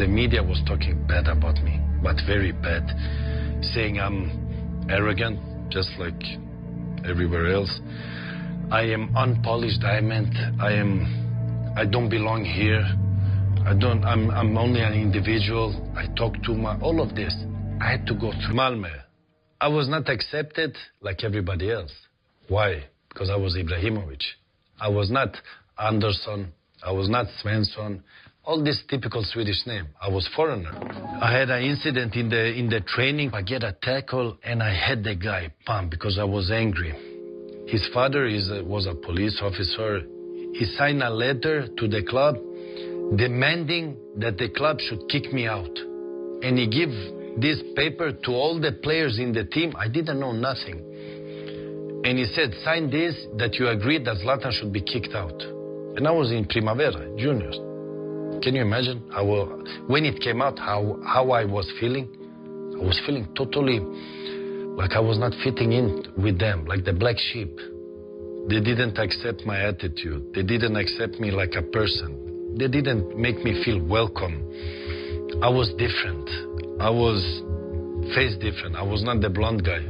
The media was talking bad about me, but very bad, saying I'm arrogant, just like everywhere else. I am unpolished diamond. I don't belong here. I'm only an individual. I talk too much. All of this. I had to go through Malmö. I was not accepted like everybody else. Why? Because I was Ibrahimovic. I was not Andersson. I was not Svensson. All this typical Swedish name. I was foreigner. I had an incident in the training. I get a tackle and I hit the guy, bam, because I was angry. His father was a police officer. He signed a letter to the club demanding that the club should kick me out. And he gave this paper to all the players in the team. I didn't know nothing. And he said, sign this, that you agree that Zlatan should be kicked out. And I was in Primavera, juniors. Can you imagine when it came out, how I was feeling? I was feeling totally like I was not fitting in with them, like the black sheep. They didn't accept my attitude. They didn't accept me like a person. They didn't make me feel welcome. I was different. I was face different. I was not the blonde guy.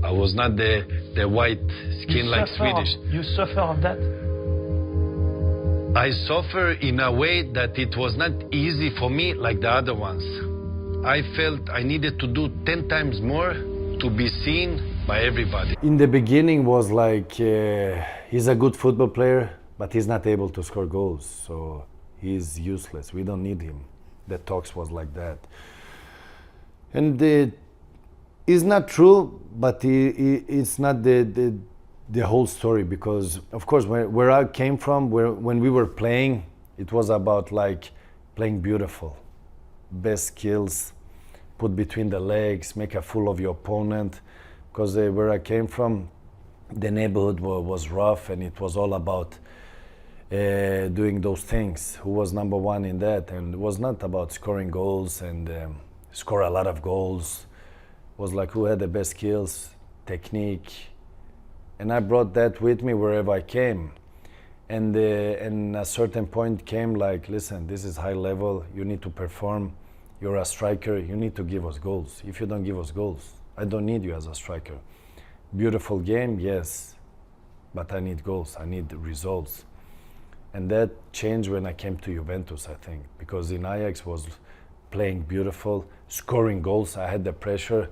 I was not the white skin like Swedish. You suffer of that? I suffer in a way that it was not easy for me like the other ones. I felt I needed to do 10 times more to be seen by everybody. In the beginning was like, he's a good football player, but he's not able to score goals, so he's useless. We don't need him. The talks was like that. And it's not true, but it's not the whole story, because of course where I came from, when we were playing, it was about like playing beautiful, best skills, put between the legs, make a fool of your opponent, because where I came from, the neighborhood was rough and it was all about doing those things. Who was number one in that? And it was not about scoring goals and score a lot of goals. It was like who had the best skills, technique. And I brought that with me wherever I came. And a certain point came like, listen, this is high level, you need to perform. You're a striker, you need to give us goals. If you don't give us goals, I don't need you as a striker. Beautiful game, yes, but I need goals, I need results. And that changed when I came to Juventus, I think, because in Ajax was playing beautiful, scoring goals, I had the pressure,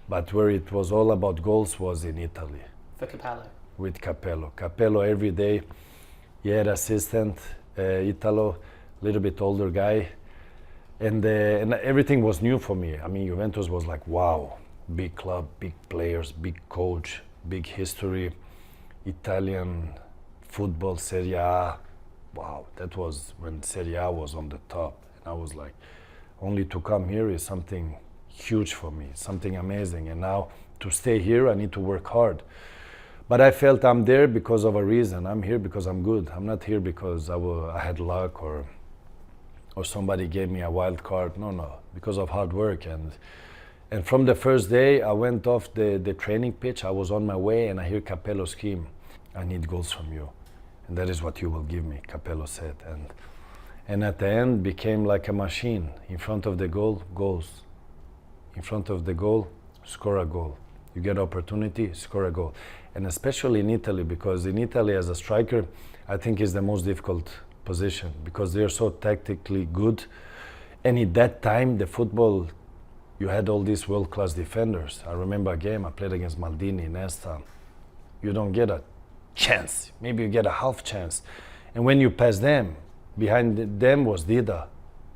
but where it was all about goals was in Italy. For Capello? With Capello. Capello every day, he had assistant, Italo, little bit older guy, and everything was new for me. I mean, Juventus was like, wow, big club, big players, big coach, big history, Italian football, Serie A. Wow, that was when Serie A was on the top. And I was like, only to come here is something huge for me, something amazing. And now to stay here, I need to work hard. But I felt I'm there because of a reason. I'm here because I'm good. I'm not here because I had luck or somebody gave me a wild card. No, because of hard work. And from the first day I went off the training pitch, I was on my way and I hear Capello scream, I need goals from you. And that is what you will give me, Capello said. And at the end became like a machine. In front of the goal, goals. In front of the goal, score a goal. You get opportunity, score a goal. And especially in Italy, because in Italy as a striker, I think is the most difficult position because they're so tactically good. And at that time, the football, you had all these world-class defenders. I remember a game I played against Maldini, Nesta. You don't get a chance. Maybe you get a half chance. And when you pass them, behind them was Dida.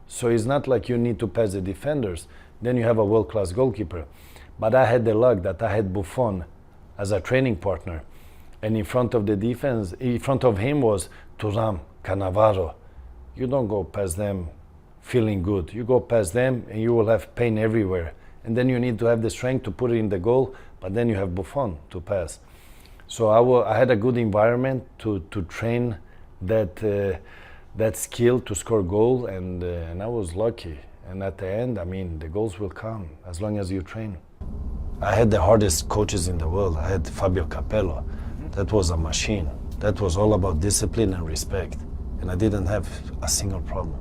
So it's not like you need to pass the defenders. Then you have a world-class goalkeeper. But I had the luck that I had Buffon as a training partner. And in front of the defense, in front of him was Thuram, Cannavaro. You don't go past them feeling good. You go past them and you will have pain everywhere. And then you need to have the strength to put it in the goal, but then you have Buffon to pass. So I had a good environment to train that skill to score goal, and I was lucky. And at the end, I mean, the goals will come as long as you train. I had the hardest coaches in the world. I had Fabio Capello. That was a machine. That was all about discipline and respect. And I didn't have a single problem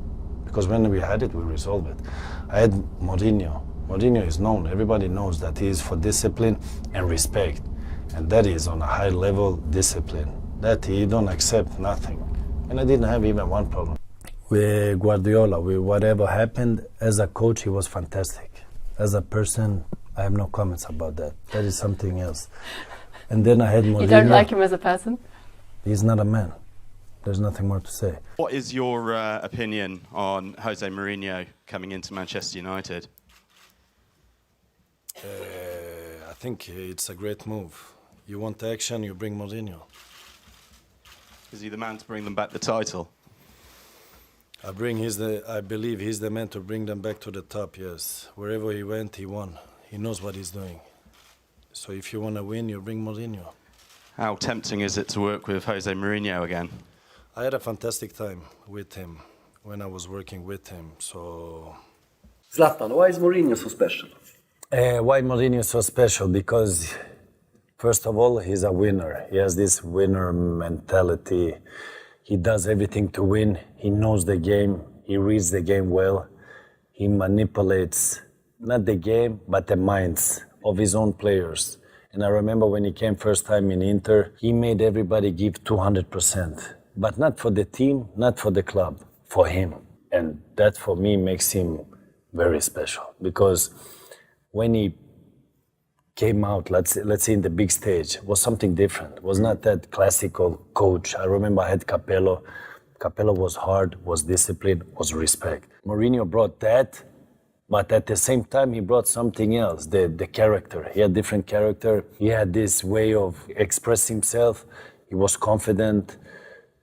because when we had it, we resolved it. I had Mourinho. Mourinho is known. Everybody knows that he is for discipline and respect, and that is on a high level discipline. That he don't accept nothing, and I didn't have even one problem. With Guardiola, with whatever happened, as a coach, he was fantastic. As a person, I have no comments about that. That is something else. And then I had Mourinho. You don't like him as a person? He's not a man. There's nothing more to say. What is your opinion on Jose Mourinho coming into Manchester United? I think it's a great move. You want action, you bring Mourinho. Is he the man to bring them back the title? I believe he's the man to bring them back to the top, yes. Wherever he went, he won. He knows what he's doing. So if you want to win, you bring Mourinho. How tempting is it to work with Jose Mourinho again? I had a fantastic time with him when I was working with him, so... Zlatan, why is Mourinho so special? Why Mourinho is so special? Because, first of all, he's a winner. He has this winner mentality. He does everything to win. He knows the game. He reads the game well. He manipulates, not the game, but the minds of his own players. And I remember when he came first time in Inter, he made everybody give 200%. But not for the team, not for the club, for him. And that for me makes him very special. Because when he came out, let's say in the big stage, was something different. It was not that classical coach. I remember I had Capello. Capello was hard, was disciplined, was respect. Mourinho brought that, but at the same time he brought something else, the character. He had different character. He had this way of expressing himself. He was confident.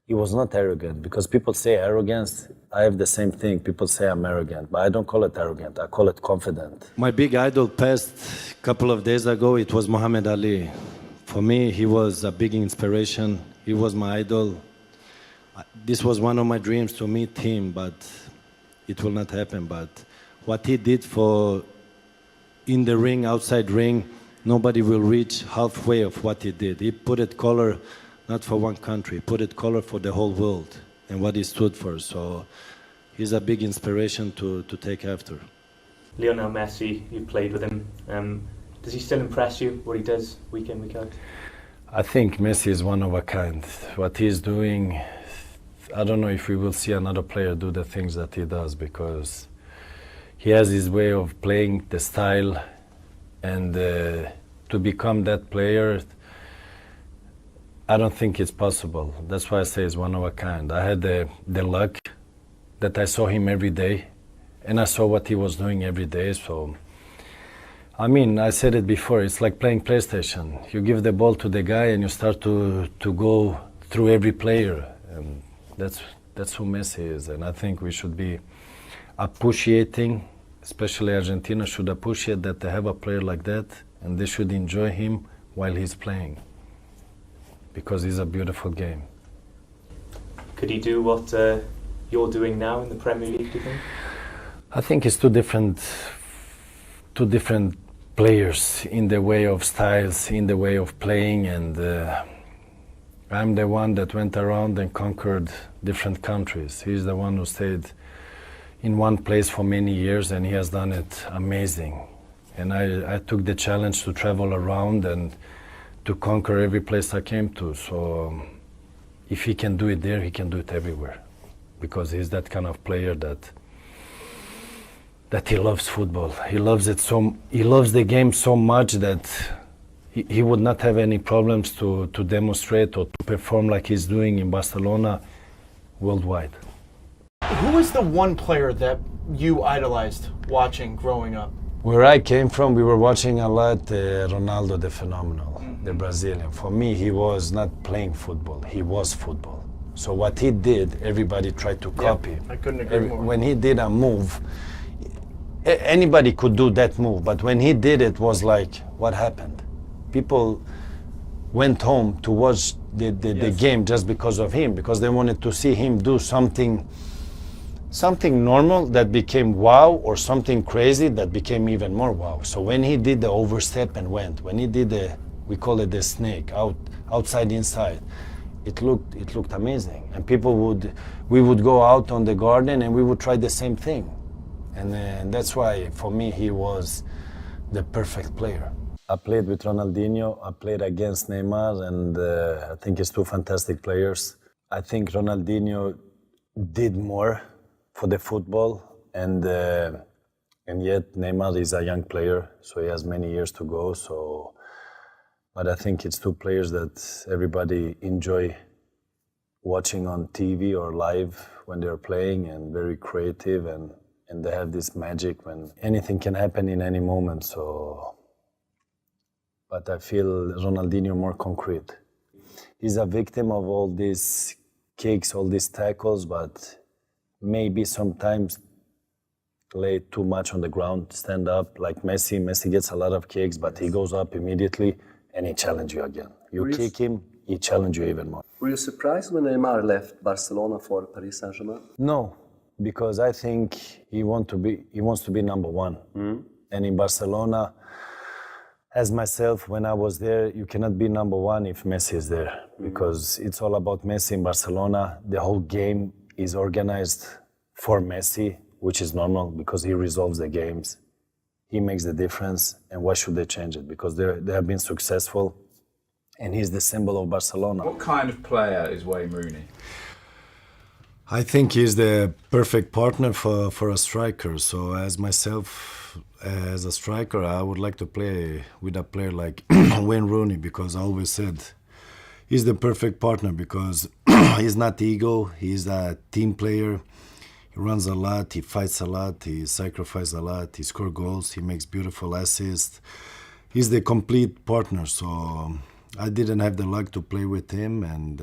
He was not arrogant, because people say arrogance. I have the same thing. People say I'm arrogant, but I don't call it arrogant. I call it confident. My big idol passed a couple of days ago. It was Muhammad Ali. For me, he was a big inspiration. He was my idol. This was one of my dreams to meet him, but it will not happen. But what he did for in the ring, outside ring, nobody will reach halfway of what he did. He put it color not for one country, put it color for the whole world and what he stood for. So he's a big inspiration to take after. Lionel Messi, you played with him. Does he still impress you, what he does week in, week out? I think Messi is one of a kind. What he's doing, I don't know if we will see another player do the things that he does, because he has his way of playing, the style, and to become that player, I don't think it's possible. That's why I say it's one of a kind. I had the luck that I saw him every day, and I saw what he was doing every day. So, I mean, I said it before, it's like playing PlayStation. You give the ball to the guy and you start to go through every player. And that's who Messi is. And I think we should be appreciating, especially Argentina should appreciate that they have a player like that, and they should enjoy him while he's playing, because it's a beautiful game. Could he do what you're doing now in the Premier League, do you think? I think it's two different players in the way of styles, in the way of playing, and I'm the one that went around and conquered different countries. He's the one who stayed in one place for many years, and he has done it amazing. And I took the challenge to travel around and to conquer every place I came to. So if he can do it there, he can do it everywhere, because he's that kind of player that he loves football. He loves it he loves the game so much that he would not have any problems to demonstrate or to perform like he's doing in Barcelona worldwide. Who is the one player that you idolized watching growing up? Where I came from, we were watching a lot Ronaldo the Phenomenal, the Brazilian. For me, he was not playing football, he was football. So what he did, everybody tried to copy. I couldn't agree more. When he did a move, anybody could do that move, but when he did it, was like, what happened? People went home to watch the game just because of him, because they wanted to see him do something normal that became wow, or something crazy that became even more wow. So when he did the overstep and went, when he did we call it the snake, outside inside, it looked amazing. And we would go out on the garden and we would try the same thing. And that's why, for me, he was the perfect player. I played with Ronaldinho, I played against Neymar, and I think he's two fantastic players. I think Ronaldinho did more for the football, and yet Neymar is a young player, so he has many years to go. But I think it's two players that everybody enjoy watching on TV or live when they're playing, and very creative, and they have this magic when anything can happen in any moment. But I feel Ronaldinho more concrete. He's a victim of all these kicks, all these tackles, but maybe sometimes lay too much on the ground, stand up like Messi. Messi gets a lot of kicks, but he goes up immediately and he challenges you again. You kick him, he challenges you even more. Were you surprised when Neymar left Barcelona for Paris Saint-Germain? No, because I think he wants to be number one. And in Barcelona, as myself, when I was there, you cannot be number one if Messi is there, because it's all about Messi in Barcelona. The whole game is organized for Messi, which is normal because he resolves the games. He makes the difference, and why should they change it? Because they have been successful, and he's the symbol of Barcelona. What kind of player is Wayne Rooney? I think he's the perfect partner for a striker. So as myself, as a striker, I would like to play with a player like Wayne Rooney, because I always said he's the perfect partner because he's not ego, he's a team player. He runs a lot, he fights a lot, he sacrifices a lot, he scores goals, he makes beautiful assists. He's the complete partner. So I didn't have the luck to play with him, and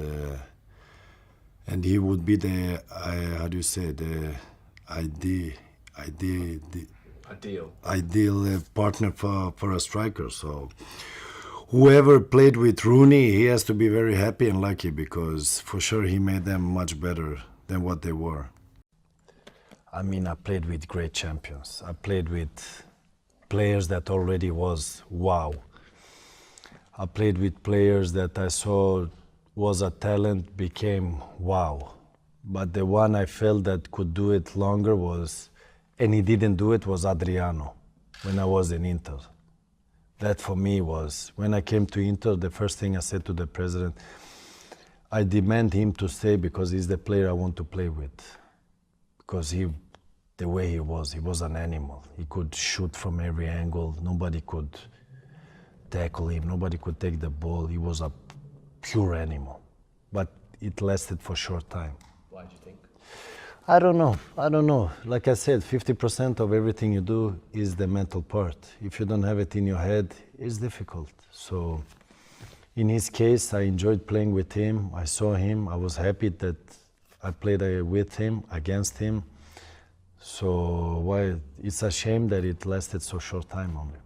he would be the ideal partner for a striker. So whoever played with Rooney, he has to be very happy and lucky, because for sure he made them much better than what they were. I mean, I played with great champions. I played with players that already was wow. I played with players that I saw was a talent, became wow. But the one I felt that could do it longer was, and he didn't do it, was Adriano, when I was in Inter. That for me was, when I came to Inter, the first thing I said to the president, I demand him to stay because he's the player I want to play with. Because the way he was an animal. He could shoot from every angle, nobody could tackle him, nobody could take the ball. He was a pure animal. But it lasted for a short time. Why do you think? I don't know. Like I said, 50% of everything you do is the mental part. If you don't have it in your head, it's difficult. So in his case, I enjoyed playing with him. I saw him. I was happy that I played with him, against him. So it's a shame that it lasted so short time only.